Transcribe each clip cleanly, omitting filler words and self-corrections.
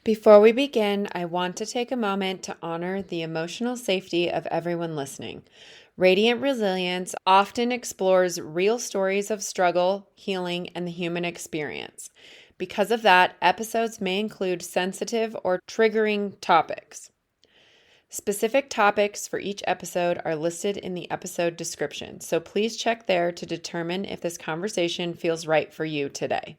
Before we begin, I want to take a moment to honor the emotional safety of everyone listening. Radiant Resilience often explores real stories of struggle, healing, and the human experience. Because of that, episodes may include sensitive or triggering topics. Specific topics for each episode are listed in the episode description, so please check there to determine if this conversation feels right for you today.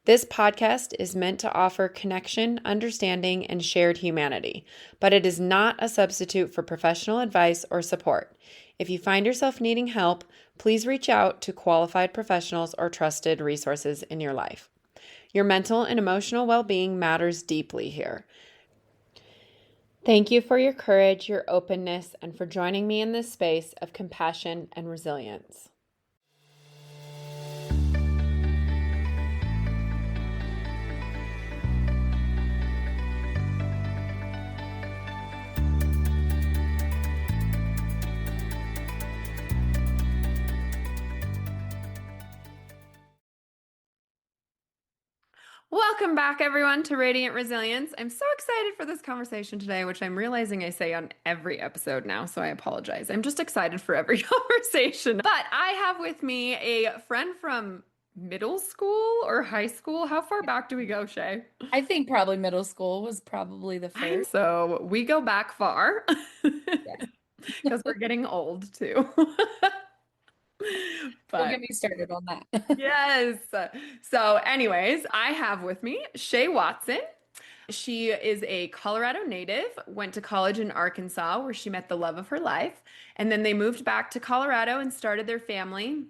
This podcast is meant to offer connection, understanding, and shared humanity, but it is not a substitute for professional advice or support. If you find yourself needing help, please reach out to qualified professionals or trusted resources in your life. Your mental and emotional well-being matters deeply here. Thank you for your courage, your openness, and for joining me in this space of compassion and resilience. Welcome back, everyone, to Radiant Resilience. I'm so excited for this conversation today, which I'm realizing I say on every episode now, so I apologize. I'm just excited for every conversation. But I have with me a friend from middle school or high school. How far back do we go, Shay? I think probably middle school was probably the first. So we go back far Yeah. because we're getting old too. Don't But get me started on that. yes. So, anyways, I have with me Shay Watson. She is a Colorado native, went to college in Arkansas where she met the love of her life. And then they moved back to Colorado and started their family,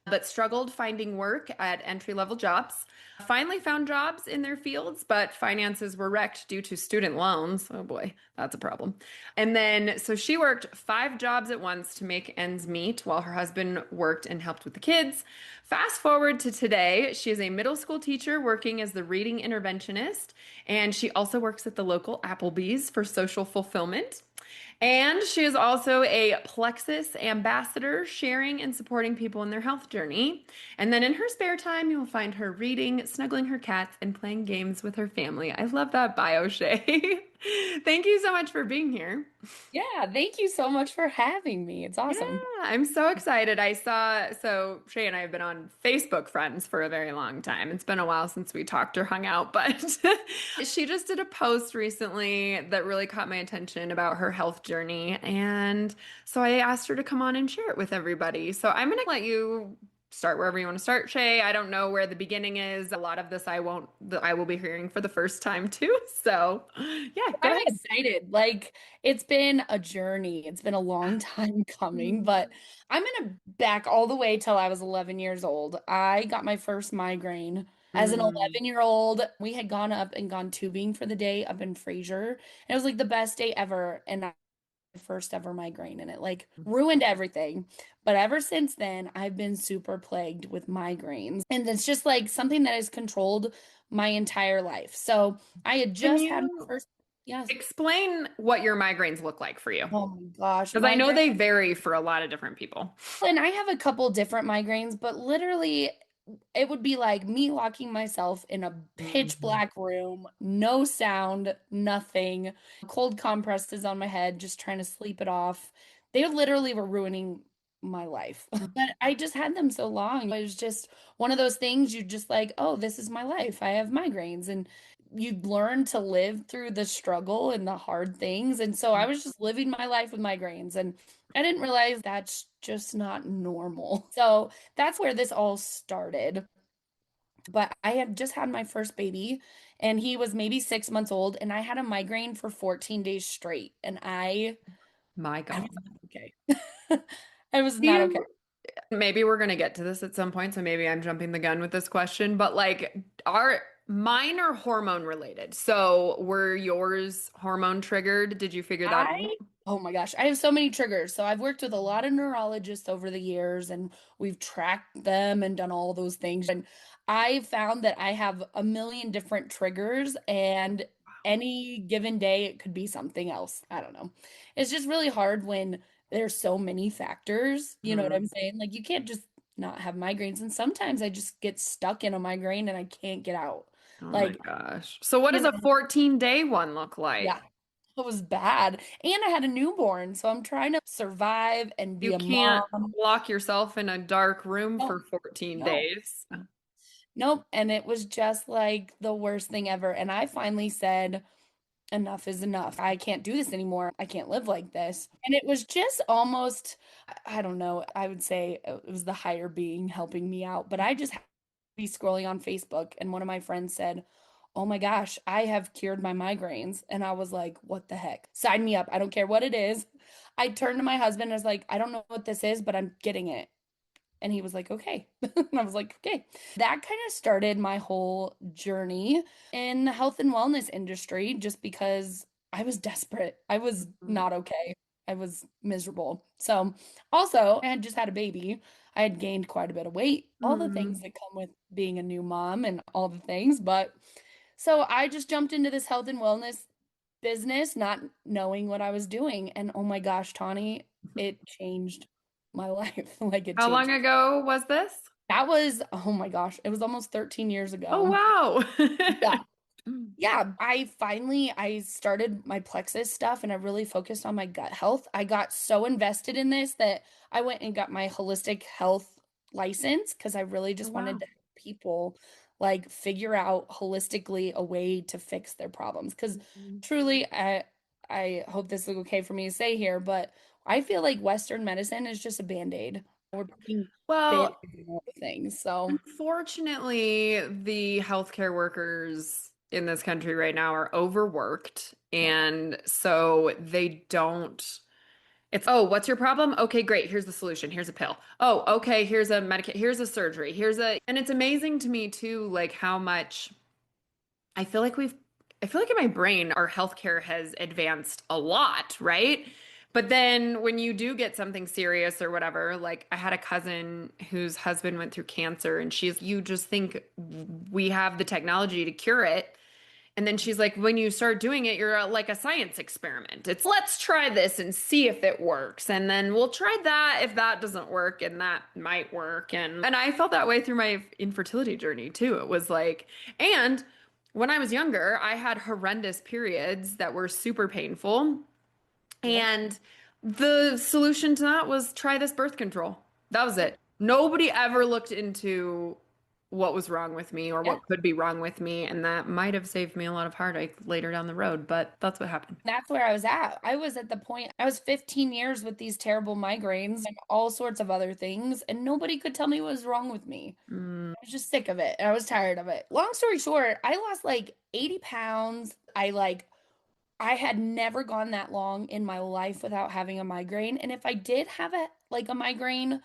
but struggled finding work at entry-level jobs. Finally found jobs in their fields, but finances were wrecked due to student loans. Oh boy, that's a problem. And then, so she worked 5 jobs at once to make ends meet while her husband worked and helped with the kids. Fast forward to today, she is a middle school teacher working as the reading interventionist, and she also works at the local Applebee's for social fulfillment. And she is also a Plexus ambassador, sharing and supporting people in their health journey. And then in her spare time, you will find her reading, snuggling her cats, and playing games with her family. I love that bio, Shay. Thank you so much for being here. Yeah, thank you so much for having me. It's Yeah, awesome. I'm so excited. So Shay and I have been on Facebook friends for a very long time. It's been a while since we talked or hung out, but she just did a post recently that really caught my attention about her health journey. And so I asked her to come on and share it with everybody. So I'm going to let you start wherever you want to start, Shay. I don't know where the beginning is. A lot of this I will be hearing for the first time too. So yeah, go I'm ahead. excited. It's been a journey. It's been a long time coming, but I'm gonna back all the way till I was 11 years old. I got my first migraine as an Mm. 11-year-old. We had gone up and gone tubing for the day up in Fraser, and it was like the best day ever. And first ever migraine and it like ruined everything. But ever since then, I've been super plagued with migraines. And it's just like something that has controlled my entire life. So I had Can just had my you first, yes. explain what your migraines look like for you? Oh my gosh, Because I know migraine. they vary for a lot of different people. And I have a couple different migraines, but literally it would be like me locking myself in a pitch Mhm. black room, no sound, nothing, cold compresses on my head, just trying to sleep it off. They literally were ruining my life. But I just had them so long. It was just one of those things you just like, oh, this is my life. I have migraines. And you learn to live through the struggle and the hard things. And so I was just living my life with migraines. And I didn't realize that's just not normal. So that's where this all started. But I had just had my first baby and he was maybe 6 months old and I had a migraine for 14 days straight and My I was God. not okay. I was Do not okay. you, maybe we're going to get to this at some point, so maybe I'm jumping the gun with this question, but like, are mine are hormone related? So were yours hormone triggered? Did you figure that I, out? oh my gosh, I have so many triggers. So I've worked with a lot of neurologists over the years and we've tracked them and done all those things. And I found that I have a million different triggers and any given day it could be something else. I don't know. It's just really hard when there's so many factors. You know what I'm Mhm. saying? Like you can't just not have migraines. And sometimes I just get stuck in a migraine and I can't get out. Oh my Like, gosh. So what you does a know, 14-day one look yeah, like? it was bad. And I had a newborn, so I'm trying to survive and be You a can't mom. lock yourself in a dark room for No, 14 no, days. nope. And it was just like the worst thing ever. And I finally said, enough is enough. I can't do this anymore. I can't live like this. And it was just almost, I don't know, I would say it was the higher being helping me out. But I just happened to be scrolling on Facebook, and one of my friends said, "Oh my gosh, I have cured my migraines." And I was like, what the heck? Sign me up. I don't care what it is. I turned to my husband and was like, I don't know what this is, but I'm getting it. And he was like, okay. And I was like, okay. That kind of started my whole journey in the health and wellness industry just because I was desperate. I was Mhm. not okay. I was miserable. So, also, I had just had a baby. I had gained quite a bit of weight, all the things Mhm. that come with being a new mom and all the things. But so I just jumped into this health and wellness business, not knowing what I was doing. And oh my gosh, Tawny, it changed my life. Like it How long changed. ago was this? That was, oh my gosh, it was almost 13 years Oh, ago. wow. Yeah. Yeah, I started my Plexus stuff and I really focused on my gut health. I got so invested in this that I went and got my holistic health license because I really Oh, just wanted wow. to help people like figure out holistically a way to fix their problems. Because Mhm. truly, I hope this is okay for me to say here, but I feel like Western medicine is just a Band-Aid. We're putting Well, Band-Aids on all the things. So unfortunately, the healthcare workers in this country right now are overworked. And so they don't. It's, oh, what's your problem? Okay, great. Here's the solution. Here's a pill. Oh, okay. Here's a medication. Here's a surgery. And it's amazing to me too, like how much I feel like I feel like in my brain, our healthcare has advanced a lot, right? But then when you do get something serious or whatever, like I had a cousin whose husband went through cancer and you just think we have the technology to cure it. And then she's like, when you start doing it, you're like a science experiment. It's let's try this and see if it works. And then we'll try that if that doesn't work and that might work. And I felt that way through my infertility journey too. It was like, and when I was younger, I had horrendous periods that were super painful. yep. And the solution to that was try this birth control. That was it. Nobody ever looked into what was wrong with me or Yeah. what could be wrong with me. And that might have saved me a lot of heartache later down the road, but that's what happened. That's where I was at. I was at the point, I was 15 years with these terrible migraines and all sorts of other things, and nobody could tell me what was wrong with me. Mm, I was just sick of it. I was tired of it. Long story short, I lost like 80 pounds. I had never gone that long in my life without having a migraine. And if I did have a migraine,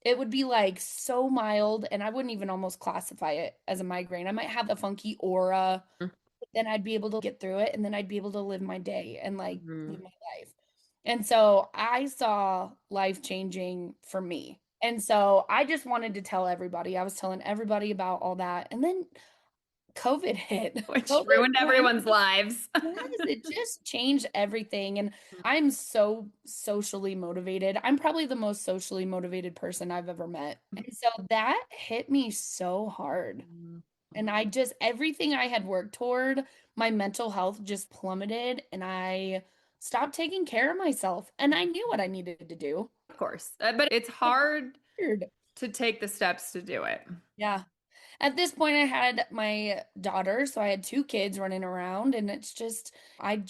it would be like so mild, and I wouldn't even almost classify it as a migraine. I might have a funky aura, then I'd be able to get through it and then I'd be able to live my day and like live mm, my life. And so I saw life changing for me. And so I just wanted to tell everybody. I was telling everybody about all that. And then COVID hit. which COVID ruined went. everyone's lives. Yes, it just changed everything. And I'm so socially motivated. I'm probably the most socially motivated person I've ever met. And so that hit me so hard. And I just, everything I had worked toward, my mental health just plummeted and I stopped taking care of myself. And I knew what I needed to do. Of course. But it's It's hard weird. to take the steps to do it. Yeah. At this point, I had my daughter, so I had two kids running around, and it's just, I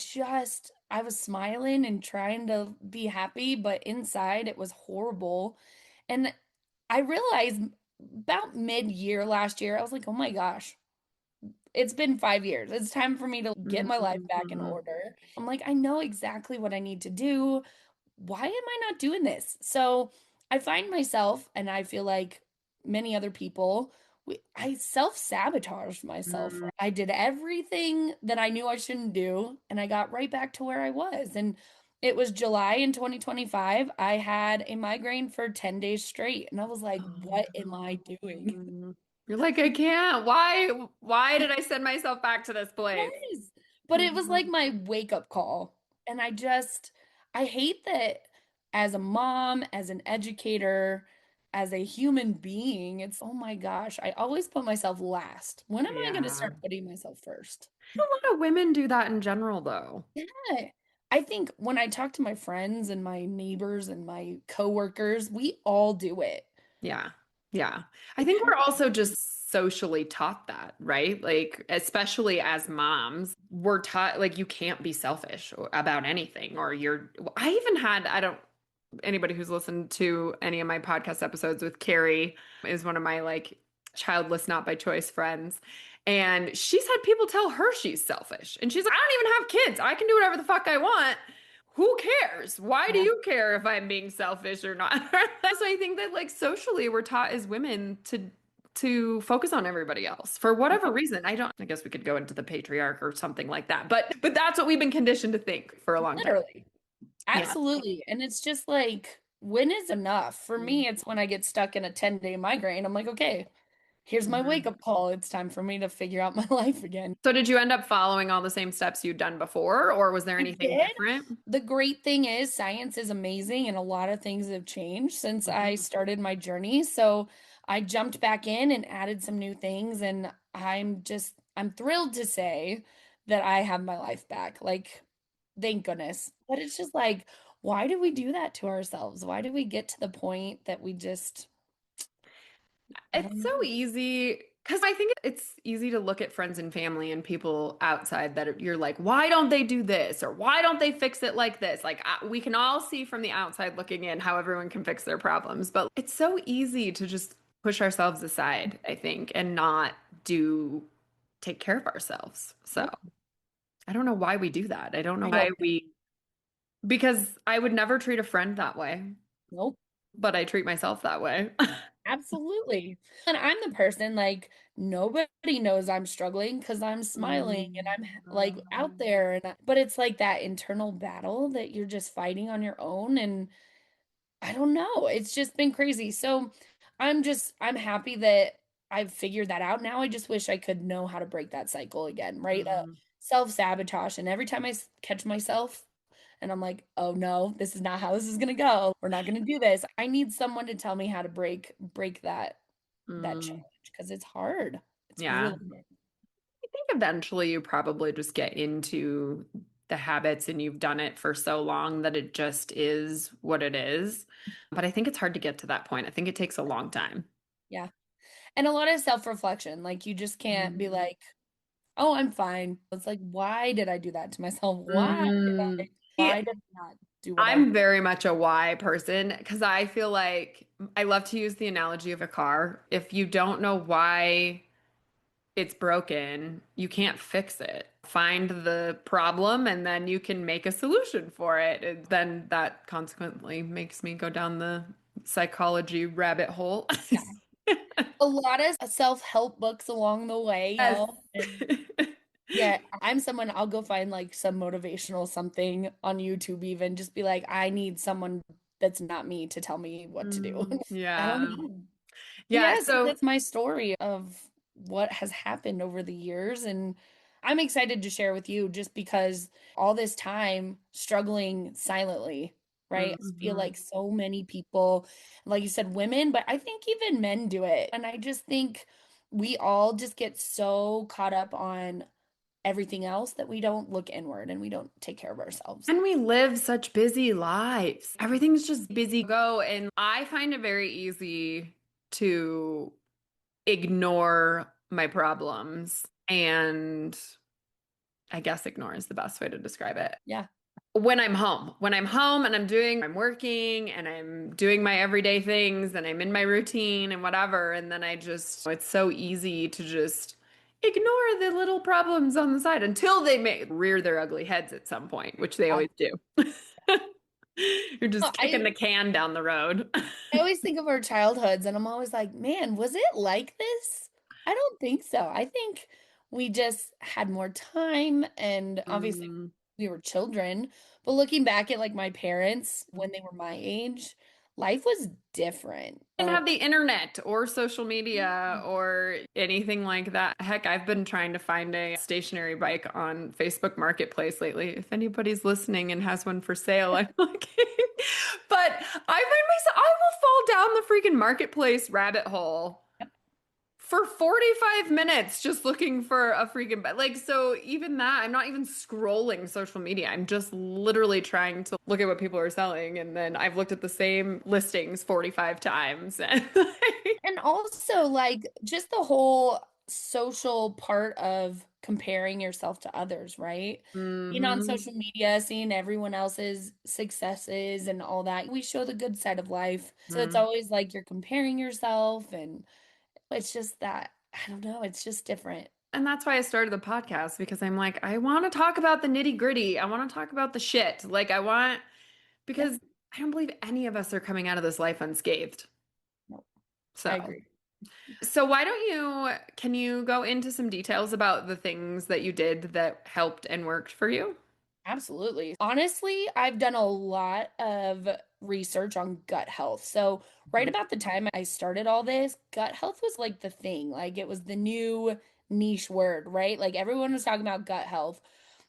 was smiling and trying to be happy, but inside it was horrible. And I realized about mid-year last year, I was like, oh my gosh, it's been 5 years. It's time for me to get my life back in Mhm. order. I'm like, I know exactly what I need to do. Why am I not doing this? So I find myself, and I feel like many other people, I self-sabotaged myself. Mm. I did everything that I knew I shouldn't do, and I got right back to where I was. And it was July in 2025. I had a migraine for 10 days straight, and I was like, Oh, what am I doing? no. You're like, I can't. Why did I send myself back to this place? Yes. But it was like Mhm. my wake up call. And I hate that as a mom, as an educator, as a human being, it's oh my gosh, I always put myself last. When am I going to Yeah. start putting myself first? A lot of women do that in general, though. Yeah. I think when I talk to my friends and my neighbors and my coworkers, we all do it. Yeah. Yeah. I It think kind we're also just socially taught that, right? Like, especially as moms, we're taught like you can't be selfish about anything, or I even had, I don't, anybody who's listened to any of my podcast episodes with Carrie is one of my like childless, not by choice friends. And she's had people tell her she's selfish. And she's like, I don't even have kids. I can do whatever the fuck I want. Who cares? Why do of, you care if I'm being selfish or not? So I think that like socially we're taught as women to focus on everybody else for whatever yeah, reason. I guess we could go into the patriarch or something like that. But that's what we've been conditioned to think for a long time. literally. Yeah. Absolutely. And it's just like, when is enough? For me, it's when I get stuck in a 10-day migraine. I'm like, okay, here's my wake Mhm. up call. It's time for me to figure out my life again. So did you end up following all the same steps you'd done before, or was there I anything did. different? The great thing is, science is amazing, and a lot of things have changed since I Mhm. started my journey. So I jumped back in and added some new things, and I'm thrilled to say that I have my life back. Like, thank goodness. But it's just like, why do we do that to ourselves? Why do we get to the point that we just, I don't It's so know. easy because I think it's easy to look at friends and family and people outside that you're like, why don't they do this? Or why don't they fix it like this? Like, we can all see from the outside looking in how everyone can fix their problems, but it's so easy to just push ourselves aside, I think, and not do take care of ourselves. So Yep. I don't know why we do that. I don't know I why don't. because I would never treat a friend that way, Nope. but I treat myself that way. Absolutely. And I'm the person like nobody knows I'm struggling because I'm smiling and Mm. I'm like out there but it's like that internal battle that you're just fighting on your own and I don't know. It's just been crazy. So I'm happy that I've figured that out. Now I just wish I could know how to break that cycle again, right? Mm. Self-sabotage. And every time catch myself and I'm like, "Oh no, this is not how this is going to go. We're not going to do this." I need someone to tell me how to break that Mm. challenge because it's hard. It's Yeah. really hard. I think eventually you probably just get into the habits and you've done it for so long that it just is what it is. But I think it's hard to get to that point. I think it takes a long time. Yeah. And a lot of self-reflection. Like you just can't be Mm. like, "Oh, I'm fine." It's like, why did I do that to myself? Mm. See, Why did I not do what I I'm very much a why person because I feel like I love to use the analogy of a car. If you don't know why it's broken, you can't fix it. Find the problem and then you can make a solution for it. And then that consequently makes me go down the psychology rabbit hole. yeah. A lot of self-help books along the way, Yes. and yeah, I'm someone I'll go find like some motivational something on YouTube even just be like I need someone that's not me to tell me what to do. I don't Yeah. know. Yeah. Yeah, so So, that's my story of what has happened over the years. And I'm excited to share with you just because all this time struggling silently, right? I feel mhm. like so many people, like you said, women, but I think even men do it. And I just think we all just get so caught up on everything else that we don't look inward and we don't take care of ourselves. And we live such busy lives. Everything's just busy go. And I find it very easy to ignore my problems. And I guess ignore is the best way to describe it. Yeah. When I'm home and I'm working and I'm doing my everyday things and I'm in my routine and whatever. And then it's so easy to just ignore the little problems on the side until they may rear their ugly heads at some point, which they Yeah. always do. You're No, just kicking the can down the road. I always think of our childhoods and I'm always like, man, was it like this? I don't think so. I think we just had more time and obviously Mm. we were children. But looking back at like my parents when they were my age, life was different. Didn't So have the internet or social media or anything like that. Heck, I've been trying to find a stationary bike on Facebook Marketplace lately. If anybody's listening and has one for sale, I'm looking. But I find myself, I will fall down the freaking marketplace rabbit hole for 45 minutes just looking for a freaking bed. Like, so even that, I'm not even scrolling social media. I'm just literally trying to look at what people are selling. And then I've looked at the same listings 45 times. And And also, like, just the whole social part of comparing yourself to others, right? Being on hmm social media, seeing everyone else's successes and all that. We show the good side of life. So it's always like you're comparing yourself, and it's just that, I don't know, it's just different. And that's why I started the podcast because I'm like, I want to talk about the nitty gritty. I want to talk about the shit. Like, I want, Yeah, because I don't believe any of us are coming out of this life unscathed. no, I So. agree. So why don't can you go into some details about the things that you did that helped and worked for you? Absolutely. Honestly, I've done a lot of research on gut health. So, right Mhm. about the time I started all this, gut health was like the thing. Like, it was the new niche word, right? Like, everyone was talking about gut health.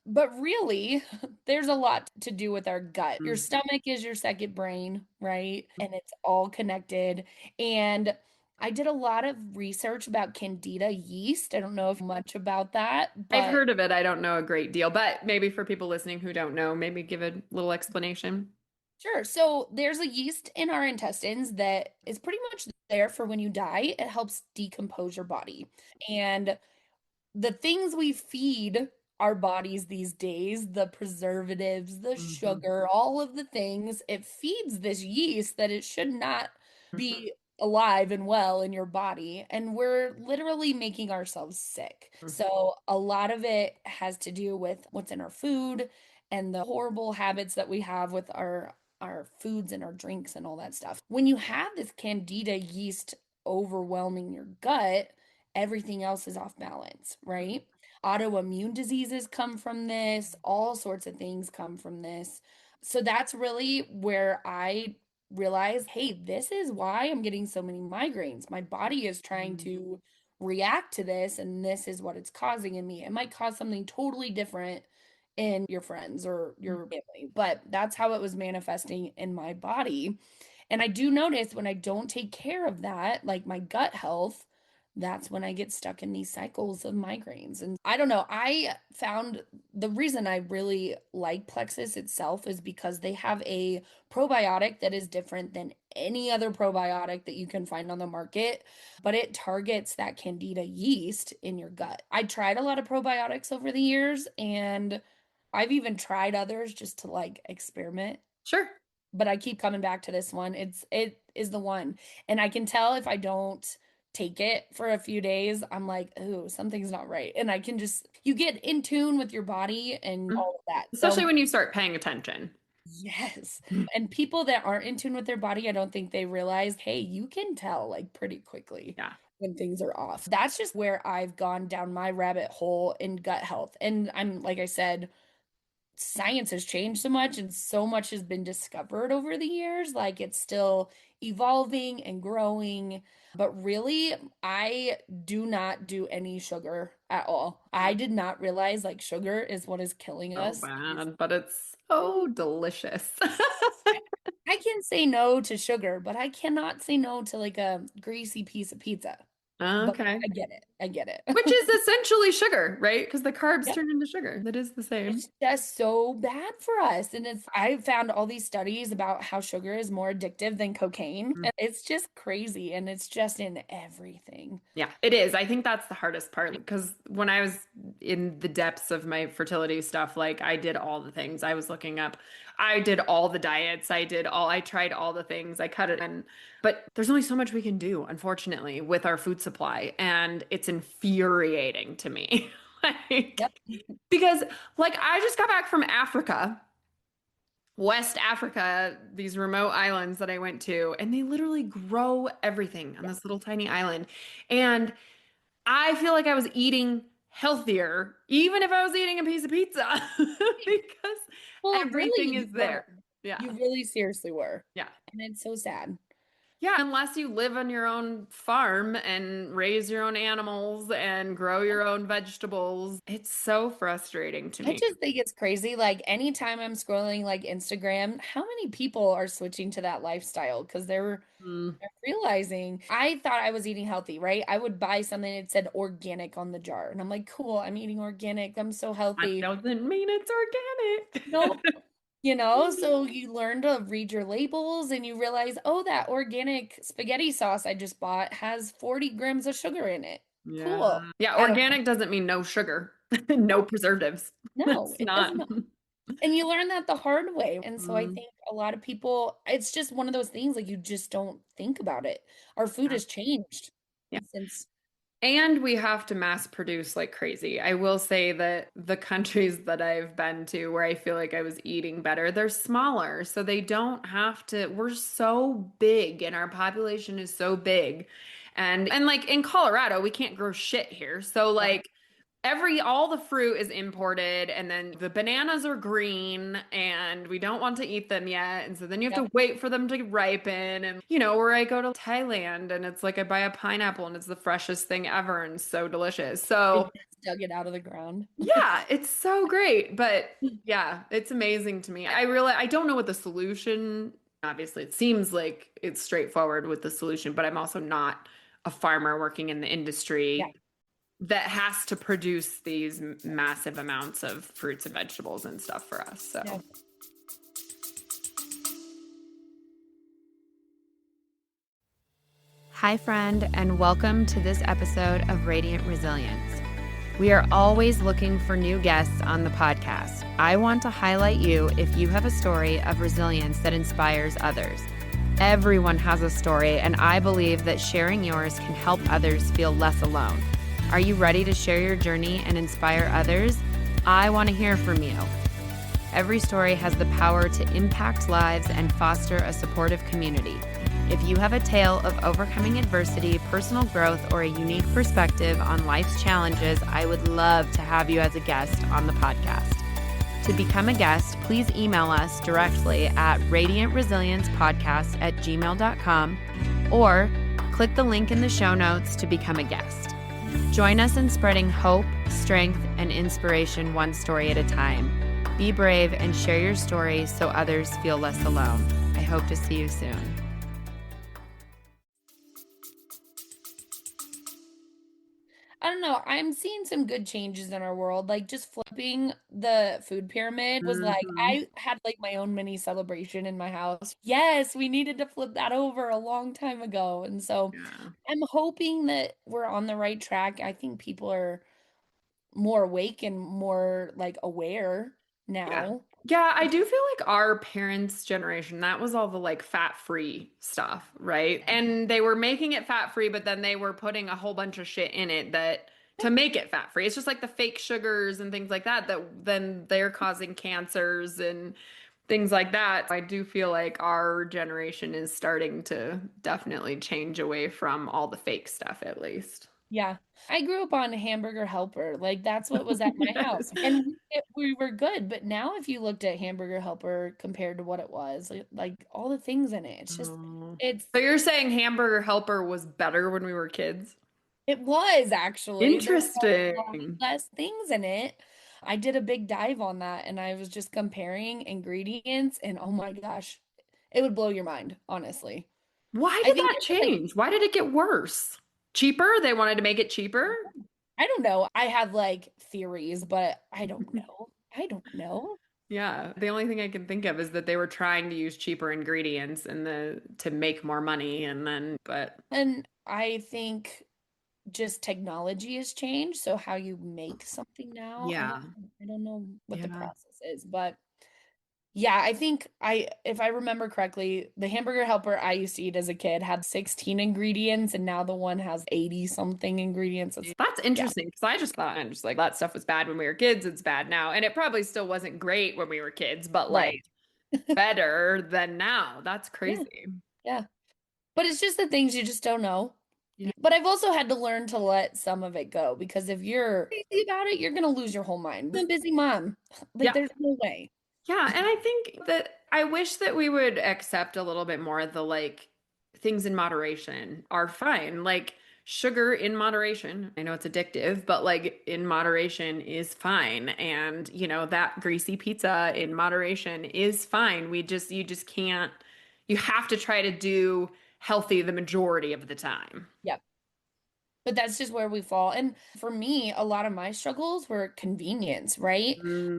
But really, there's a lot to do with our gut. Your Mhm. stomach is your second brain, right? And it's all connected. And I did a lot of research about Candida yeast. I don't know if much about that, I've but heard of it. I don't know a great deal, but maybe for people listening who don't know, maybe give a little explanation. sure. So there's a yeast in our intestines that is pretty much there for when you die. It helps decompose your body. And the things we feed our bodies these days, the preservatives, the hmm sugar, all of the things, it feeds this yeast that it should not be alive and well in your body. And we're literally making ourselves sick. So a lot of it has to do with what's in our food and the horrible habits that we have with our foods and our drinks and all that stuff. When you have this candida yeast overwhelming your gut, everything else is off balance, right? Autoimmune diseases come from this, all sorts of things come from this. So that's really where I realized, hey, this is why I'm getting so many migraines. My body is trying to react to this, and this is what it's causing in me. It might cause something totally different in your friends or your family, but that's how it was manifesting in my body. And I do notice when I don't take care of that, like my gut health, that's when I get stuck in these cycles of migraines. And I don't know, I found the reason I really like Plexus itself is because they have a probiotic that is different than any other probiotic that you can find on the market, but it targets that candida yeast in your gut. I tried a lot of probiotics over the years, and I've even tried others just to like experiment, Sure. but I keep coming back to this one. It is the one. And I can tell if I don't take it for a few days, I'm like, oh, something's not right. And I can just you get in tune with your body and Mhm. all of that. Especially So when you start paying attention. yes. And people that aren't in tune with their body, I don't think they realize, hey, you can tell like pretty quickly Yeah. when things are off. That's just where I've gone down my rabbit hole in gut health. And I'm like I said, science has changed so much and so much has been discovered over the years. Like it's still evolving and growing. But really, I do not do any sugar at all. I did not realize like sugar is what is killing So us. bad, but it's so delicious. I can say no to sugar, but I cannot say no to like a greasy piece of pizza. But Okay. I get it. I get it. Which is essentially sugar, right? Because the carbs Yep. turn into sugar. That is the same. It's just so bad for us. And I found all these studies about how sugar is more addictive than cocaine. Mm. And it's just crazy. And it's just in everything. Yeah, it is. I think that's the hardest part because when I was in the depths of my fertility stuff, like I did all the things. I was looking up, I did all the diets, I tried all the things, I cut it in. But there's only so much we can do, unfortunately, with our food supply. And it's infuriating to me. Like, Yep. because like I just got back from Africa. West Africa, these remote islands that I went to, and they literally grow everything on Yeah. this little tiny island. And I feel like I was eating healthier, even if I was eating a piece of pizza, because Well, really, everything you is were. there. Yeah. You really seriously were. Yeah. And it's so sad. Yeah, unless you live on your own farm and raise your own animals and grow your own vegetables. It's so frustrating to I me. just think it's crazy. Like anytime I'm scrolling like Instagram, how many people are switching to that lifestyle? Because Mm, they're realizing I thought I was eating healthy, right? I would buy something that said organic on the jar. And I'm like, cool, I'm eating organic. I'm so that healthy. doesn't mean it's No, organic. so you learn to read your labels and you realize, oh, that organic spaghetti sauce I just bought has 40 grams of sugar in it. Cool. Yeah. Yeah, I don't know. organic doesn't mean no sugar, no No, preservatives. no, It's it does not. not. And you learn that the hard way. And so I Mm, think a lot of people, it's just one of those things like you just don't think about it. Our food yeah. has changed Yeah. since, And we have to mass produce like crazy. I will say that the countries that I've been to where I feel like I was eating better, they're smaller. So they don't have to, we're so big and our population is so big. And like in Colorado, we can't grow shit here. So yeah, like all the fruit is imported and then the bananas are green and we don't want to eat them yet, and so then you have yep, to wait for them to ripen. And where I go to Thailand and it's like I buy a pineapple and it's the freshest thing ever and so delicious. they So just dug it out of the ground. yeah, it's so great. But yeah, it's amazing to me. I don't know what the solution, obviously it seems like it's straightforward with the solution, but I'm also not a farmer working in the Yeah, industry that has to produce these massive amounts of fruits and vegetables and stuff for us. yeah. So, hi, friend, and welcome to this episode of Radiant Resilience. We are always looking for new guests on the podcast. I want to highlight you if you have a story of resilience that inspires others. Everyone has a story, and I believe that sharing yours can help others feel less alone. Are you ready to share your journey and inspire others? I want to hear from you. Every story has the power to impact lives and foster a supportive community. If you have a tale of overcoming adversity, personal growth, or a unique perspective on life's challenges, I would love to have you as a guest on the podcast. To become a guest, please email us directly at radiantresiliencepodcast@gmail.com or click the link in the show notes to become a guest. Join us in spreading hope, strength, and inspiration one story at a time. Be brave and share your story so others feel less alone. I hope to see you soon. I don't know. I'm seeing some good changes in our world. Like just flipping the food pyramid was like Hmm. I had like my own mini celebration in my house. Yes, we needed to flip that over a long time ago. And so Yeah. I'm hoping that we're on the right track. I think people are more awake and more like aware Yeah. now. Yeah, I do feel like our parents' generation, that was all the like fat-free stuff, right? And they were making it fat-free, but then they were putting a whole bunch of shit in it that to make it fat-free. It's just like the fake sugars and things like that that then they're causing cancers and things like that. I do feel like our generation is starting to definitely change away from all the fake stuff at least. Yeah. I grew up on Hamburger Helper. Like that's what was at my house. Yes. And we were good. But now if you looked at Hamburger Helper compared to what it was, like all the things in it, it's just Oh. it's So you're saying Hamburger Helper was better when we were kids? it was actually there were a lot Interesting. less things in it. I did a big dive on that and I was just comparing ingredients and oh my gosh, it would blow your mind, honestly. Why I did think that it's like change? Why did it get worse? Cheaper? They wanted to make it cheaper? I don't know. I have like theories, but I don't know. I don't know. Yeah, the only thing I can think of is that they were trying to use cheaper ingredients and the to make more money and then but And I think just technology has changed. So how you make something now, yeah. I don't know what the Yeah. process is, but yeah, I think if I remember correctly, the hamburger helper I used to eat as a kid had 16 ingredients and now the one has 80 something ingredients. It's That's yeah. interesting because I just thought and just like that stuff was bad when we were kids, it's bad now. And it probably still wasn't great when we were kids, but like Right. better than now. That's Yeah. crazy. Yeah. But it's just the things you just don't know. Yeah. But I've also had to learn to let some of it go because if you're crazy about it, you're gonna lose your whole mind. I'm a busy mom. Like Yeah. there's no way. Yeah, and I think that I wish that we would accept a little bit more of the like things in moderation are fine. Like sugar in moderation. I know it's addictive, but like in moderation is fine. And, that greasy pizza in moderation is fine. You just can't, you have to try to do healthy the majority of the time. Yep. But that's just where we fall. And for me, a lot of my struggles were convenience, right? Mm,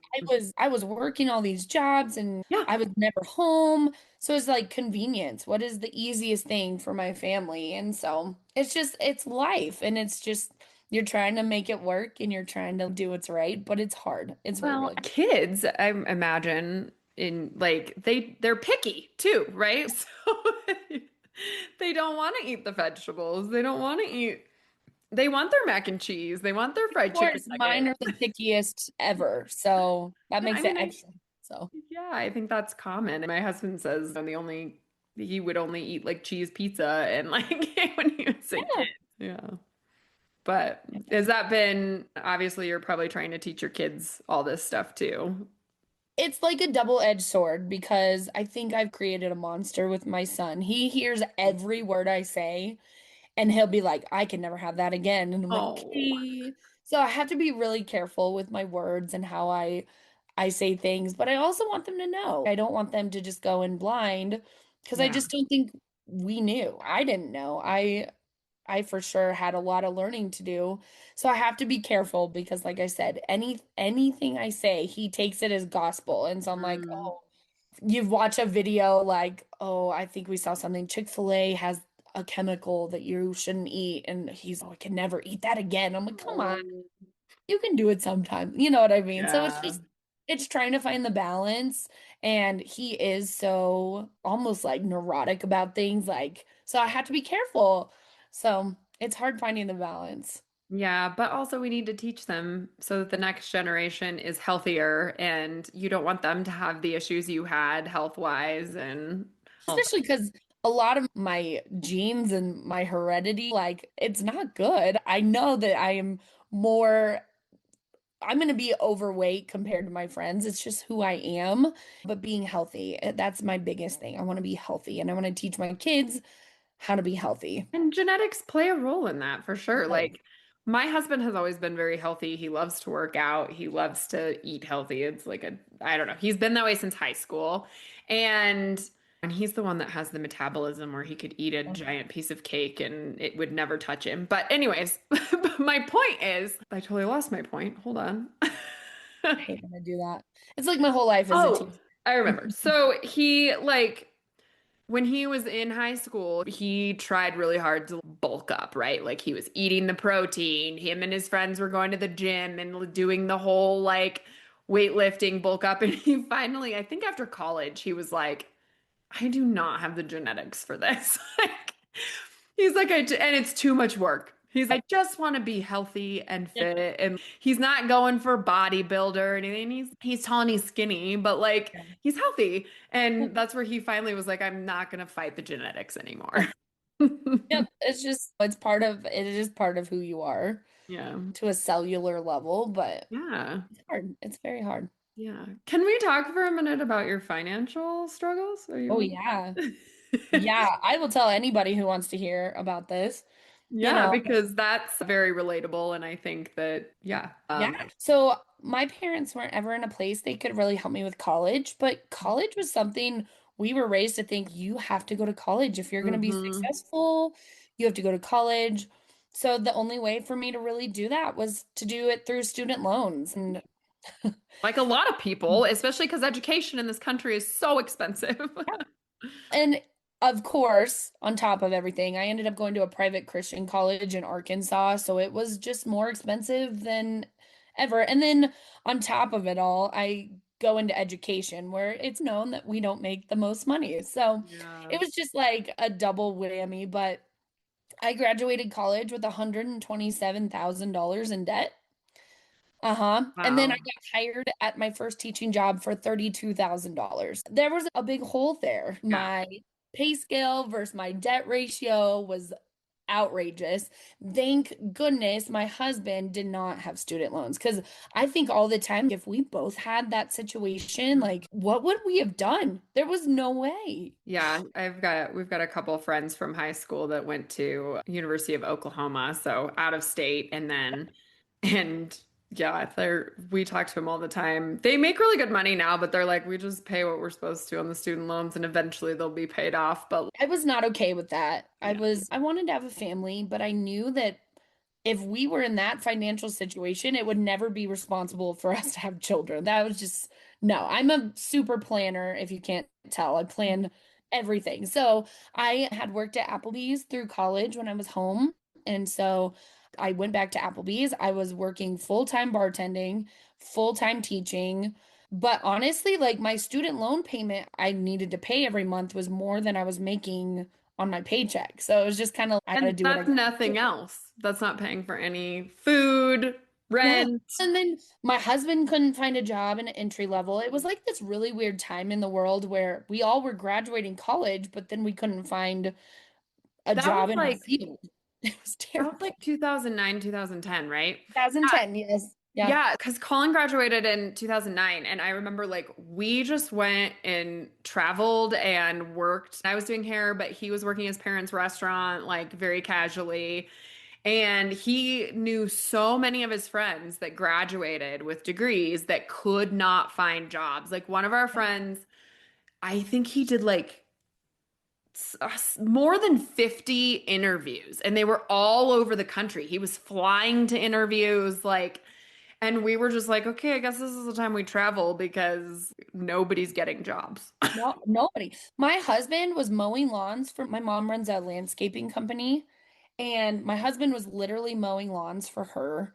I was working all these jobs and yeah. I was never home. So it's like convenience. What is the easiest thing for my family? And so it's life and it's just you're trying to make it work and you're trying to do what's right, but it's hard. It's really, Well, really kids, I imagine in like they're picky too, right? So they don't want to eat the vegetables. They don't want to eat. They want their mac and cheese. They want their fried of chicken course, mine nuggets. are the pickiest ever. So that I makes it mean, extra. So yeah, I think that's common. My husband says he would only eat like cheese pizza and like when he was a kid. yeah. Yeah. But has that been, obviously you're probably trying to teach your kids all this stuff too. It's like a double-edged sword because I think I've created a monster with my son. He hears every word I say and he'll be like, I can never have that again. And I'm like, Oh, okay. So I have to be really careful with my words and how I say things, but I also want them to know. I don't want them to just go in blind because I yeah. just don't think we knew. I didn't know. I for sure had a lot of learning to do. So I have to be careful because like I said, anything I say, he takes it as gospel. And so I'm like, Mm. oh, you watch a video like, oh, I think we saw something. Chick-fil-A has a chemical that you shouldn't eat. And he's, oh, I can never eat that again. I'm like, come on, Oh, you can do it sometime. You know what I mean? So yeah. it's trying to find the balance. And he is so almost like neurotic about things. Like, so I have to be careful. So it's hard finding the balance. Yeah, but also we need to teach them so that the next generation is healthier and you don't want them to have the issues you had health-wise and all that. Especially because a lot of my genes and my heredity, like, it's not good. I know that more, I'm going to be overweight compared to my friends. It's just who I am. But being healthy, that's my biggest thing. I want to be healthy and I want to teach my kids how to be healthy. And genetics play a role in that for It sure. does. Like my husband has always been very healthy. He loves to work out. He loves to eat healthy. It's like I don't know. He's been that way since high school. And he's the one that has the metabolism where he could eat a giant piece of cake and it would never touch him. But anyways, my point is, I totally lost my point. Hold on. I hate when I do that. It's like my whole life as a Oh, teacher. I remember. So he like when he was in high school, he tried really hard to bulk up, right? Like he was eating the protein. Him and his friends were going to the gym and doing the whole like weightlifting bulk up. And he finally, I think after college, he was like, I do not have the genetics for this. Like, he's like, and it's too much work. He's like, I just want to be healthy and Yep. fit. And he's not going for bodybuilder or anything. He's tall and he's skinny, but like Yeah. he's healthy. Yep. And that's where he finally was like, I'm not gonna fight the genetics Yep. anymore. Yep. It is part of who you are Yeah. to a cellular level, but Yeah. it's hard. It's very hard. Yeah. Can we talk for a minute about your financial struggles? Are Oh you yeah. Yeah, I will tell anybody who wants to hear about this. You Yeah, know, because that's very relatable. And I think that, yeah. yeah. So my parents weren't ever in a place they could really help me with college, but college was something we were raised to think you have to go to college if you're going to be Mhm. successful. You have to go to college. So the only way for me to really do that was to do it through student loans. And Like a lot of people, especially because education in this country is so expensive. And of course, on top of everything, I ended up going to a private Christian college in Arkansas, so it was just more expensive than ever. And then on top of it all, I go into education where it's known that we don't make the most money. So Yeah. it was just like a double whammy, but I graduated college with $127,000 in debt. Uh-huh. And then I Wow. got hired at my first teaching job for $32,000. There was a big hole there. Yeah. My pay scale versus my debt ratio was outrageous. Thank goodness my husband did not have student loans because I think all the time, if we both had that situation, like, what would we have done? There was no way. Yeah, we've got a couple of friends from high school that went to University of Oklahoma, so out of state, and yeah, we talk to them all the time. They make really good money now, but they're like, we just pay what we're supposed to on the student loans, and eventually they'll be paid off. But I was not okay with that. yeah, I wanted to have a family, but I knew that if we were in that financial situation, it would never be responsible for us to have children. That was just, no, I'm a super planner, if you can't tell. I plan everything. So I had worked at Applebee's through college when I was home. And so I went back to Applebee's. I was working full-time bartending, full-time teaching. But honestly, like my student loan payment I needed to pay every month was more than I was making on my paycheck. So it was just kind of, I got to and do what I that's got to nothing do. else. That's not paying for any food, Yeah. rent. And then my husband couldn't find a job in entry level. It was like this really weird time in the world where we all were graduating college, but then we couldn't find a That was job in our like field. It was that was terrible. like 2009, 2010, right? 2010, yes. Yeah. Yeah, because Colin graduated in 2009, and I remember like we just went and traveled and worked. I was doing hair, but he was working his parents' restaurant, like very casually. And he knew so many of his friends that graduated with degrees that could not find jobs. Like one of our friends, I think he did like more than 50 interviews, and they were all over the country. He was flying to interviews, like. And we were just like, okay, I guess this is the time we travel because nobody's getting jobs. No, nobody. My husband was mowing lawns for my mom runs a landscaping company, and my husband was literally mowing lawns for her.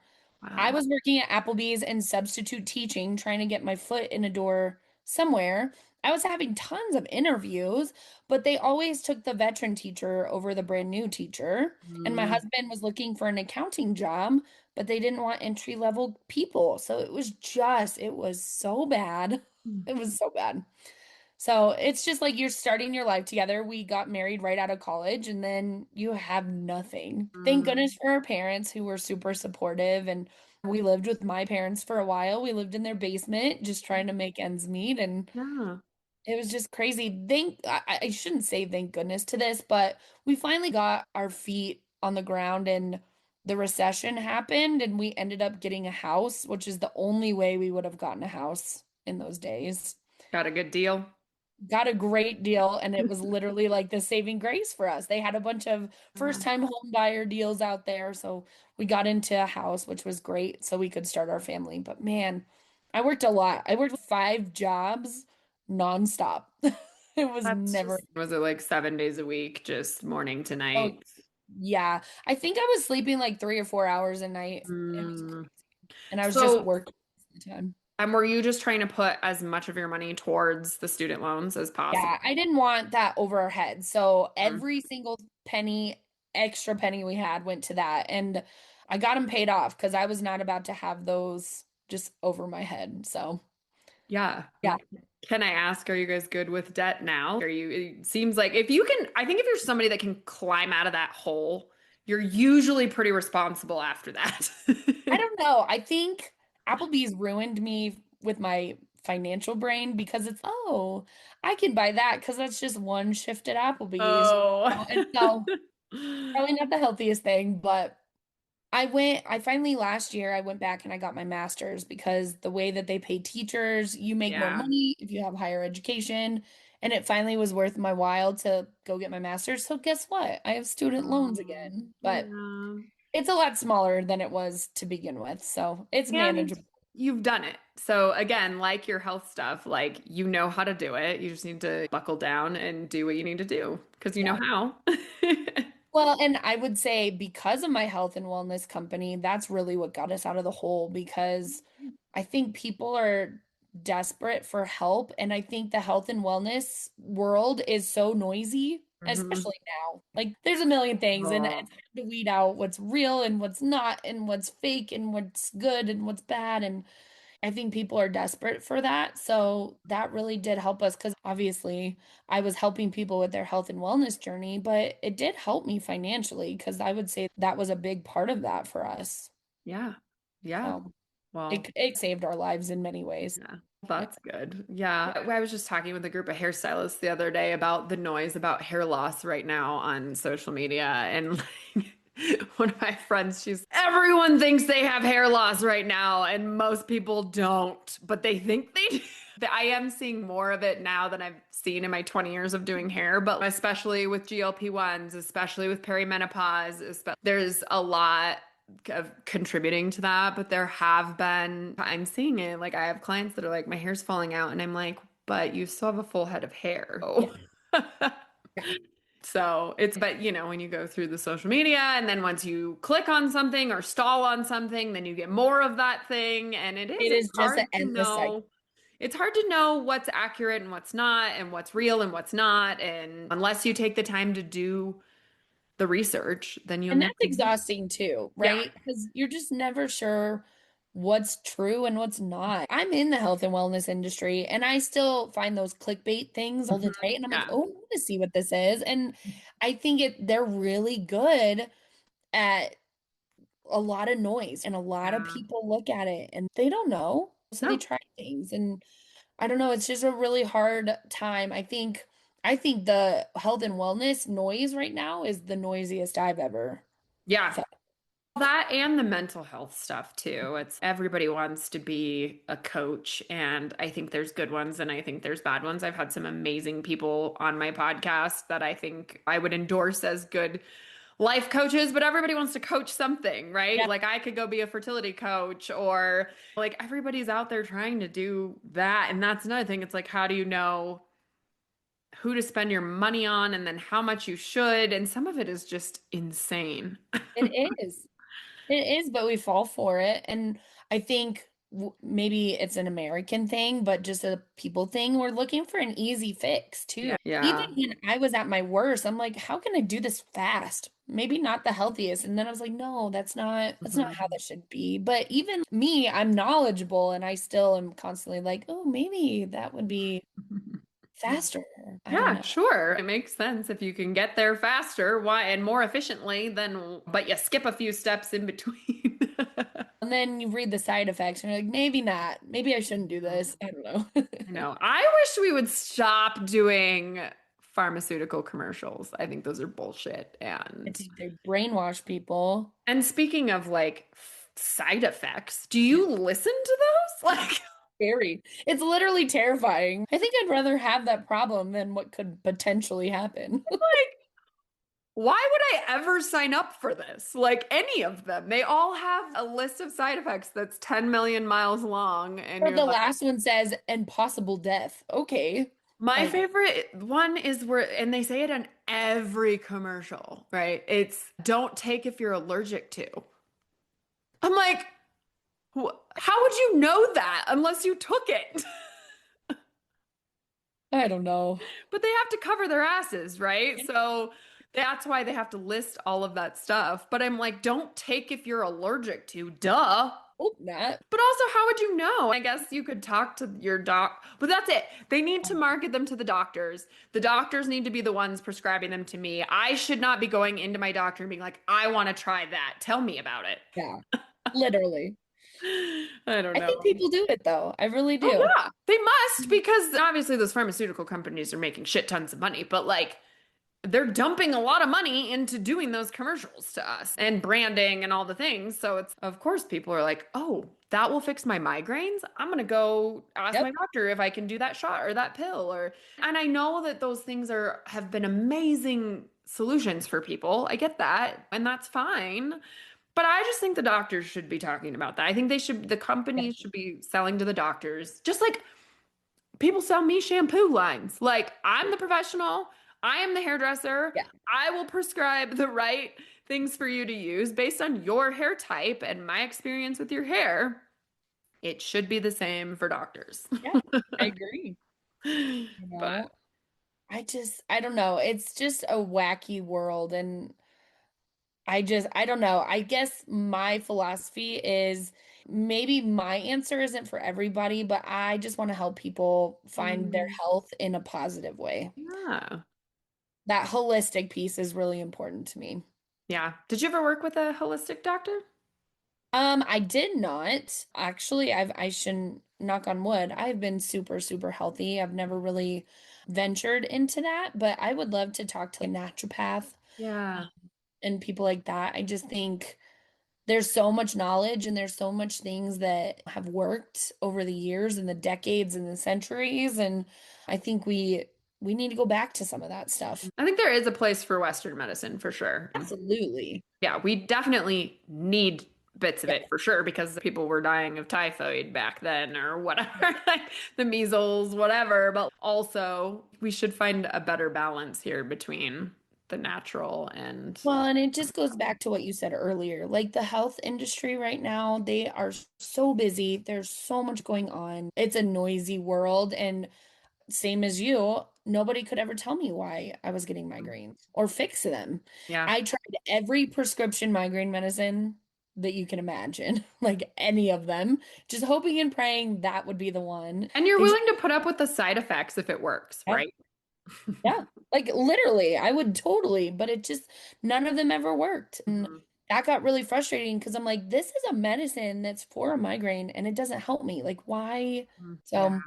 I Wow. was working at Applebee's and substitute teaching, trying to get my foot in a door somewhere. I was having tons of interviews, but they always took the veteran teacher over the brand new teacher. And my Mm, husband was looking for an accounting job, but they didn't want entry level people. So it was so bad. It was so bad. So it's just like you're starting your life together. We got married right out of college and then you have nothing. Thank mm, goodness for our parents who were super supportive. And we lived with my parents for a while. We lived in their basement just trying to make ends meet. And yeah. it was just crazy. I shouldn't say thank goodness to this, but we finally got our feet on the ground and the recession happened and we ended up getting a house, which is the only way we would have gotten a house in those days. Got a good deal. Got a great deal and it was literally like the saving grace for us. They had a bunch of first Uh, time home buyer deals out there, so we got into a house which was great so we could start our family. But man, I worked a lot. I worked 5 jobs nonstop. It was That's never. just, was it like 7 days a week, just morning to Oh night? yeah. I think I was sleeping like 3 or 4 hours a night. It was Mm. crazy. And I was just So, working all the time. were you just trying to put as much of your money towards the student loans as possible? Yeah, I didn't want that over our heads. So Mm. every single penny, extra penny we had went to that. And I got them paid off because I was not about to have those just over my head. So Yeah. yeah. Can I ask, are you guys good with debt now? It seems like if you can, I think if you're somebody that can climb out of that hole, you're usually pretty responsible after that. I don't know. I think Applebee's ruined me with my financial brain because it's, oh, I can buy that because that's just one shift at Applebee's. Oh. And so probably not the healthiest thing, but I finally last year I went back and I got my master's because the way that they pay teachers, you make more Yeah. money if you have higher education. And it finally was worth my while to go get my master's. So guess what? I have student loans Um, again, but yeah. it's a lot smaller than it was to begin with. So it's And manageable. you've done it. So again, like your health stuff, like you know how to do it. You just need to buckle down and do what you need to do because you know Yeah. how. Well, and I would say because of my health and wellness company, that's really what got us out of the hole because I think people are desperate for help. And I think the health and wellness world is so noisy, Mhm. especially now. Like there's a million things, and Oh, it's hard to weed out what's real and what's not, and what's fake and what's good and what's bad. And I think people are desperate for that. So that really did help us because obviously I was helping people with their health and wellness journey, but it did help me financially because I would say that was a big part of that for us. Yeah. Yeah. So Well, it saved our lives in many ways. yeah, Yeah. that's good. Yeah. I was just talking with a group of hairstylists the other day about the noise about hair loss right now on social media. And like, one of my friends, everyone thinks they have hair loss right now, and most people don't, but they think they do. I am seeing more of it now than I've seen in my 20 years of doing hair, but especially with GLP-1s, especially with perimenopause, there's a lot of contributing to that, but there have been, I'm seeing it. Like I have clients that are like, my hair's falling out, and I'm like, but you still have a full head of hair. Yeah. Oh. Yeah. So but when you go through the social media and then once you click on something or stall on something, then you get more of that thing. And It it's is just an hard to endless cycle. know. It's hard to know what's accurate and what's not, and what's real and what's not. And unless you take the time to do the research, then you'll And never that's know. exhausting too, Yeah. right? Because you're just never sure what's true and what's not. I'm in the health and wellness industry and I still find those clickbait things all the Mhm. time. And I'm like, Yeah. oh, I want to see what this is. And I think they're really good at a lot of noise and a lot of Yeah. people look at it and they don't know. So they No. try things. And I don't know, it's just a really hard time. I think the health and wellness noise right now is the noisiest I've ever Yeah. felt. That and the mental health stuff too. It's everybody wants to be a coach, and I think there's good ones and I think there's bad ones. I've had some amazing people on my podcast that I think I would endorse as good life coaches, but everybody wants to coach something, right? Yeah, Like I could go be a fertility coach, or like everybody's out there trying to do that. And that's another thing. It's like, how do you know who to spend your money on and then how much you should? And some of it is just insane. it is. It is, but we fall for it. And I think maybe it's an American thing, but just a people thing. We're looking for an easy fix too. Yeah. Even Yeah. when I was at my worst, I'm like, how can I do this fast? Maybe not the healthiest. And then I was like, no, that's not how Mhm. that should be. But even me, I'm knowledgeable and I still am constantly like, oh, maybe that would be faster. I don't Yeah, know. sure. It makes sense if you can get there faster, why and more efficiently, then but you skip a few steps in between. And then you read the side effects and you're like, maybe not. Maybe I shouldn't do this. I don't know. I know. I wish we would stop doing pharmaceutical commercials. I think those are bullshit. I And think they brainwash people. speaking of like side effects, do Yeah. you listen to those? Like Scary. It's literally terrifying. I think I'd rather have that problem than what could potentially happen. why would I ever sign up for this? Like any of them. They all have a list of side effects that's 10 million miles long and Or you're the like last one says, and possible death. Okay. my Like, favorite one is where, and they say it on every commercial, right? It's don't take if you're allergic to. I'm like, how would you know that unless you took it? I don't know. But they have to cover their asses, right? So that's why they have to list all of that stuff. But I'm like, don't take if you're allergic to, duh. Hope not. But also, how would you know? I guess you could talk to your doc, but that's it. They need to market them to the doctors. The doctors need to be the ones prescribing them to me. I should not be going into my doctor and being like, I want to try that. Tell me about it. Yeah. Literally. I don't I think know. people do it though. I really Oh, do. yeah, they must because obviously those pharmaceutical companies are making shit tons of money, but like they're dumping a lot of money into doing those commercials to us and branding and all the things. So it's, of course, people are like, oh, that will fix my migraines. I'm going to go ask my Yep. doctor if I can do that shot or that pill and I know that those things have been amazing solutions for people. I get that. And that's fine. But I just think the doctors should be talking about that. I think the Yep. companies should be selling to the doctors, just like people sell me shampoo lines. Like, I'm the professional, I am the hairdresser. Yeah. I will prescribe the right things for you to use based on your hair type and my experience with your hair. It should be the same for doctors. Yeah. I agree. You But know, I don't know. It's just a wacky world. And I don't know. I guess my philosophy is Maybe my answer isn't for everybody, but I just want to help people find their Mm, health in a positive way. yeah. That holistic piece is really important to me. Yeah. Did you ever work with a holistic doctor? I did not. Actually, I shouldn't knock on wood. I've been super, super healthy. I've never really ventured into that, but I would love to talk to a naturopath Yeah. and people like that. I just think there's so much knowledge and there's so much things that have worked over the years and the decades and the centuries, and I think we need to go back to some of that stuff. I think there is a place for Western medicine for sure. Absolutely. Yeah, we definitely need bits of Yeah. it for sure because people were dying of typhoid back then or whatever, like the measles, whatever. But also, we should find a better balance here between the natural and. Well, and it just goes back to what you said earlier. Like the health industry right now, they are so busy. There's so much going on. It's a noisy world. And same as you, nobody could ever tell me why I was getting migraines or fix them. Yeah. I tried every prescription migraine medicine that you can imagine, like any of them, just hoping and praying that would be the one. And you're They just, willing to put up with the side effects if it works, yeah, right? yeah, like literally, I would totally, but it just, none of them ever worked. And Mhm. that got really frustrating because I'm like, this is a medicine that's for a migraine and it doesn't help me. Like, why? Yeah. So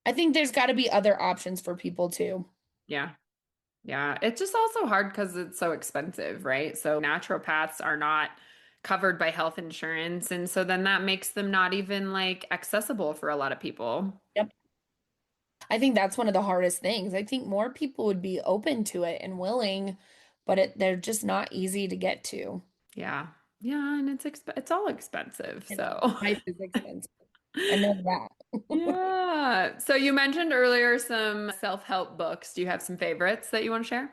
I think there's got to be other options for people too. Yeah. Yeah, it's just also hard because it's so expensive, right? So naturopaths are not covered by health insurance. And so then that makes them not even like accessible for a lot of people. Yep. I think that's one of the hardest things. I think more people would be open to it and willing, but they're just not easy to get to. Yeah. Yeah, and it's all expensive. I know. So Life is expensive. I know that. yeah. So you mentioned earlier some self-help books. Do you have some favorites that you want to share?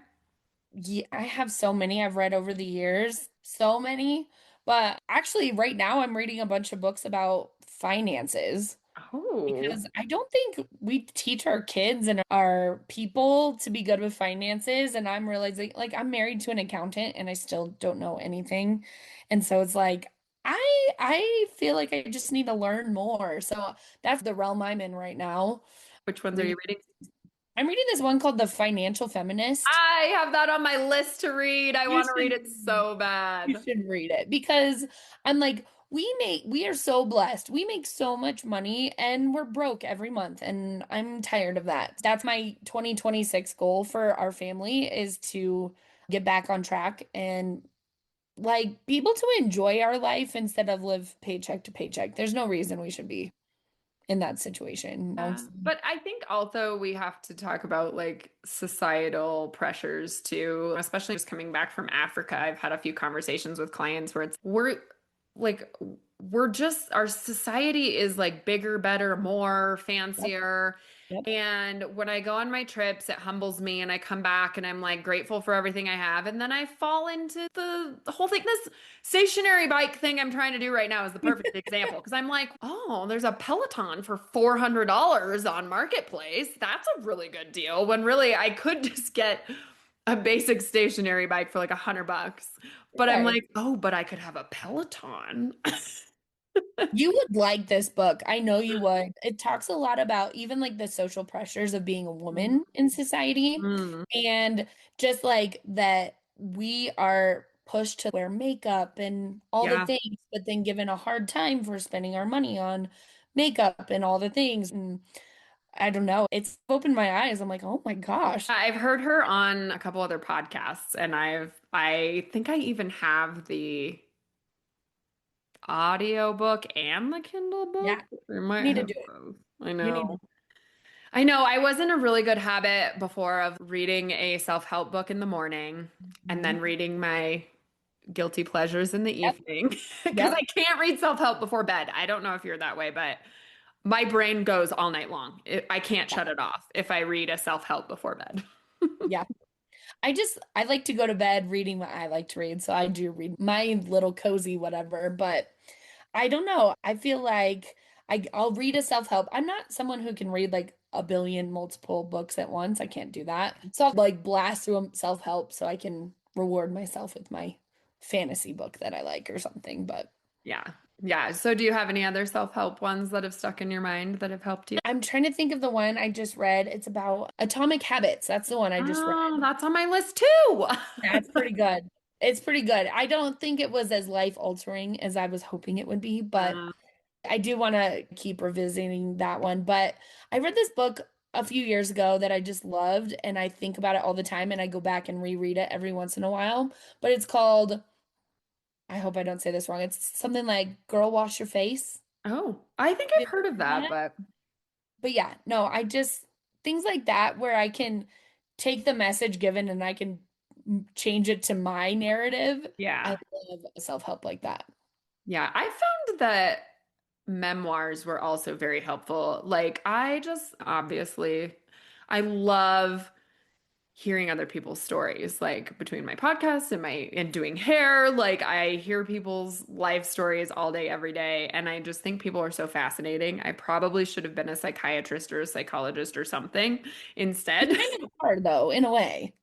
Yeah, I have so many I've read over the years, so many. But actually, right now, I'm reading a bunch of books about finances Oh, because I don't think we teach our kids and our people to be good with finances. And I'm realizing, like, I'm married to an accountant and I still don't know anything. And so it's like, I feel like I just need to learn more. So that's the realm I'm in right now. which ones are Read- you reading? I'm reading this one called The Financial Feminist. I have that on my list to read. I You want to read should it so you bad. should read it because I'm like, we are so blessed. We make so much money and we're broke every month. And I'm tired of that. That's my 2026 goal for our family is to get back on track and like be able to enjoy our life instead of live paycheck to paycheck. There's no reason we should be in that situation. No. Yeah. But I think also we have to talk about like societal pressures too, especially just coming back from Africa. I've had a few conversations with clients where like we're just our society is like bigger, better, more, Yep. fancier. Yep. And when I go on my trips, it humbles me and I come back and I'm like grateful for everything I have. And then I fall into the whole thing. This stationary bike thing I'm trying to do right now is the perfect example because I'm like, oh, there's a Peloton for $400 on Marketplace. That's a really good deal. When really I could just get a basic stationary bike for like $100. But I'm Right. like, oh, but I could have a Peloton. You would like this book. I know you would. It talks a lot about even like the social pressures of being a woman in society Mm, and just like that we are pushed to wear makeup and all the yeah. things, but then given a hard time for spending our money on makeup and all the things. And I don't know. It's opened my eyes. I'm like, oh my gosh. I've heard her on a couple other podcasts, and I think I even have the audiobook and the Kindle book. Yeah, I you might need to have do it. both. I You need know. to. I know I was in a really good habit before of reading a self-help book in the morning and then Mhm. reading my guilty pleasures in the Yep. evening because Yep. I can't read self-help before bed. I don't know if you're that way, but my brain goes all night long. I can't Yeah. shut it off if I read a self-help before bed. Yeah. I like to go to bed reading what I like to read. So I do read my little cozy whatever, but I don't know. I feel like I'll read a self-help. I'm not someone who can read like a billion multiple books at once. I can't do that. So I'll like blast through a self-help so I can reward myself with my fantasy book that I like or something. But Yeah. Yeah. So do you have any other self-help ones that have stuck in your mind that have helped you? I'm trying to think of the one I just read. It's about atomic habits. That's the one I just read. Oh, that's on my list too. That's pretty good. It's pretty good. I don't think it was as life altering as I was hoping it would be, but Uh, I do want to keep revisiting that one. But I read this book a few years ago that I just loved, and I think about it all the time, and I go back and reread it every once in a while. But it's called, I hope I don't say this wrong. It's something like Girl Wash Your Face. oh, I think I've Have you heard of heard that, that? but But yeah, no, I just things like that where I can take the message given and I can change it to my narrative. I yeah. love self-help like that. Yeah, I found that memoirs were also very helpful. Like, I just obviously, I love hearing other people's stories. Like between my podcast and my and doing hair, like I hear people's life stories all day, every day, and I just think people are so fascinating. I probably should have been a psychiatrist or a psychologist or something It's instead. kind of hard though, in a way.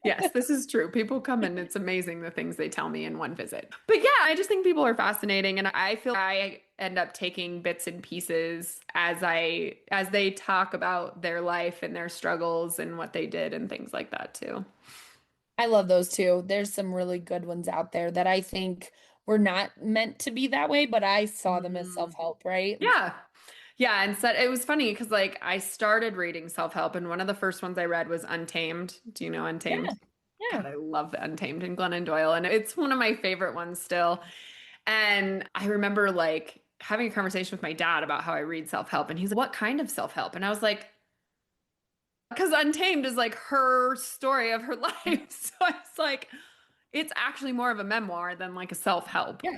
Yes, this is true. People come and it's amazing the things they tell me in one visit. But yeah, I just think people are fascinating and I feel I end up taking bits and pieces as they talk about their life and their struggles and what they did and things like that too. I love those too. There's some really good ones out there that I think were not meant to be that way, but I saw them as Mm. self-help, right? Yeah. Yeah, and so it was funny because like I started reading self-help and one of the first ones I read was Untamed. Do you know Yeah, Untamed? yeah. God, I love the Untamed and Glennon Doyle, and it's one of my favorite ones still. And I remember like having a conversation with my dad about how I read self-help, and he's like, "What kind of self-help?" And I was like, "Because Untamed is like her story of her life." So I was like, it's actually more of a memoir than like a self-help. Yeah.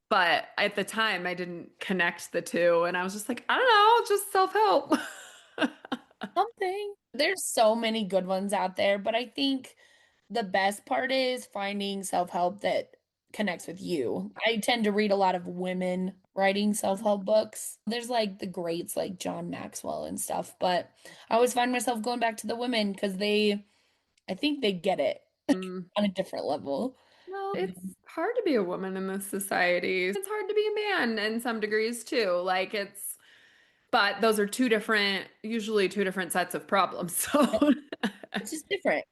But at the time, I didn't connect the two, and I was just like, I don't know, just self-help. Something. There's so many good ones out there, but I think the best part is finding self-help that connects with you. I tend to read a lot of women writing self-help books. There's like the greats like John Maxwell and stuff, but I always find myself going back to the women because I think they get it Mm. on a different level. Well, it's hard to be a woman in this society. It's hard to be a man in some degrees too. Like it's, but those are usually two different sets of problems. So It's just different.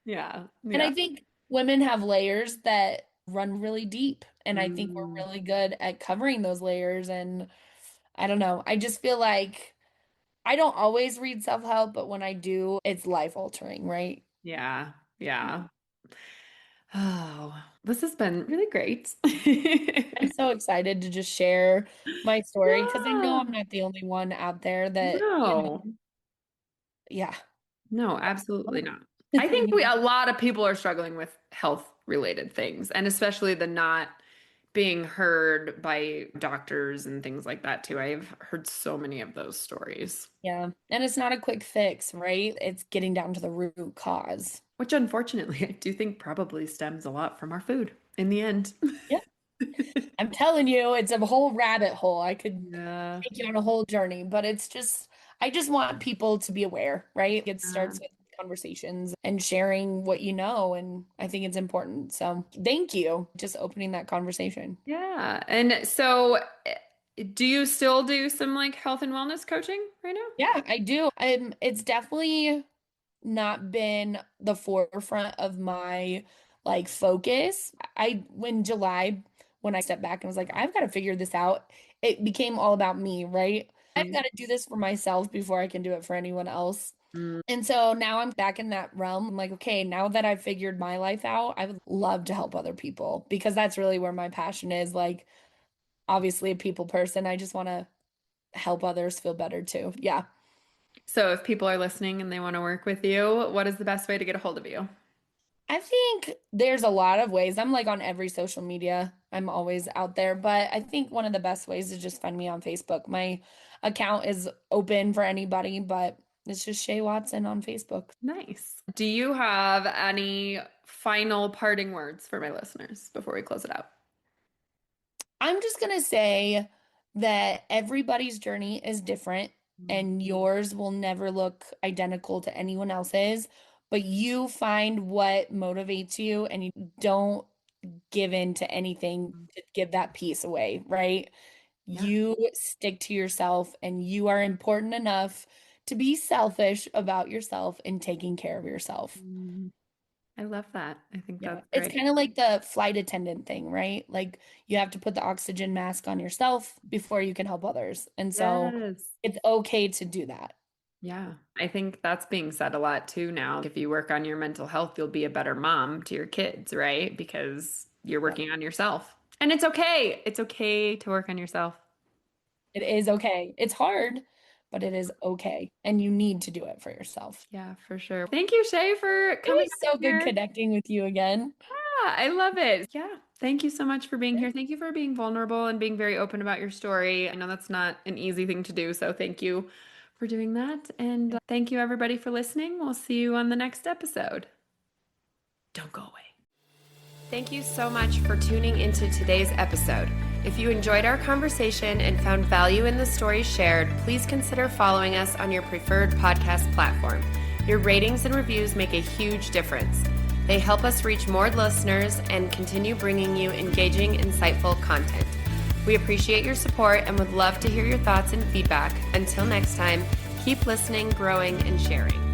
yeah, And yeah. I think women have layers that run really deep. And I think we're Mm, really good at covering those layers. And I don't know. I just feel like I don't always read self-help, but when I do, it's life altering, right? yeah, yeah. Oh, this has been really great. I'm so excited to just share my story because I know Yeah. I'm not the only one out there that, No, yeah. no, absolutely not. I think a lot of people are struggling with health related things, and especially the not being heard by doctors and things like that too. I've heard so many of those stories, Yeah. And it's not a quick fix, right? It's getting down to the root cause. which unfortunately I do think probably stems a lot from our food in the end. Yeah. I'm telling you, it's a whole rabbit hole. I could Yeah. take you on a whole journey, but it's just, I just want people to be aware, right? It starts with conversations and sharing what you know. And I think it's important. So thank you. Just opening that conversation. Yeah. And so, do you still do some like health and wellness coaching right now? Yeah, I do. It's definitely not been the forefront of my like focus. When July, when I stepped back and was like, I've got to figure this out, it became all about me, right? I've got to do this for myself before I can do it for anyone else. Mm. And so now I'm back in that realm. I'm like, okay, now that I've figured my life out, I would love to help other people because that's really where my passion is. Like, obviously, a people person. I just want to help others feel better too. Yeah. So, if people are listening and they want to work with you, what is the best way to get a hold of you? I think there's a lot of ways. I'm like on every social media. I'm always out there, but I think one of the best ways is just find me on Facebook. My account is open for anybody, but it's just Shay Watson on Facebook. Nice. Do you have any final parting words for my listeners before we close it out? I'm just gonna say that everybody's journey is different Mm. and yours will never look identical to anyone else's, but you find what motivates you and you don't give in to anything to give that piece away, right? Yeah. You stick to yourself and you are important enough to be selfish about yourself and taking care of yourself. Mm, I love that. I think Yeah. that's It's great. kind of like the flight attendant thing, right? Like you have to put the oxygen mask on yourself before you can help others. And so Yes. it's okay to do that. Yeah. I think that's being said a lot too now. If you work on your mental health, you'll be a better mom to your kids, right? Because you're Yeah. working on yourself. And it's okay. It's okay to work on yourself. It is okay. It's hard, but it is okay. And you need to do it for yourself. Yeah, for sure. Thank you, Shay, for It coming was on so good here. connecting with you again. Yeah, I love it. Yeah. Thank you so much for being here. Thank you for being vulnerable and being very open about your story. I know that's not an easy thing to do, so thank you for doing that. And thank you, everybody, for listening. We'll see you on the next episode. Don't go away. Thank you so much for tuning into today's episode. If you enjoyed our conversation and found value in the stories shared, please consider following us on your preferred podcast platform. Your ratings and reviews make a huge difference. They help us reach more listeners and continue bringing you engaging, insightful content. We appreciate your support and would love to hear your thoughts and feedback. Until next time, keep listening, growing, and sharing.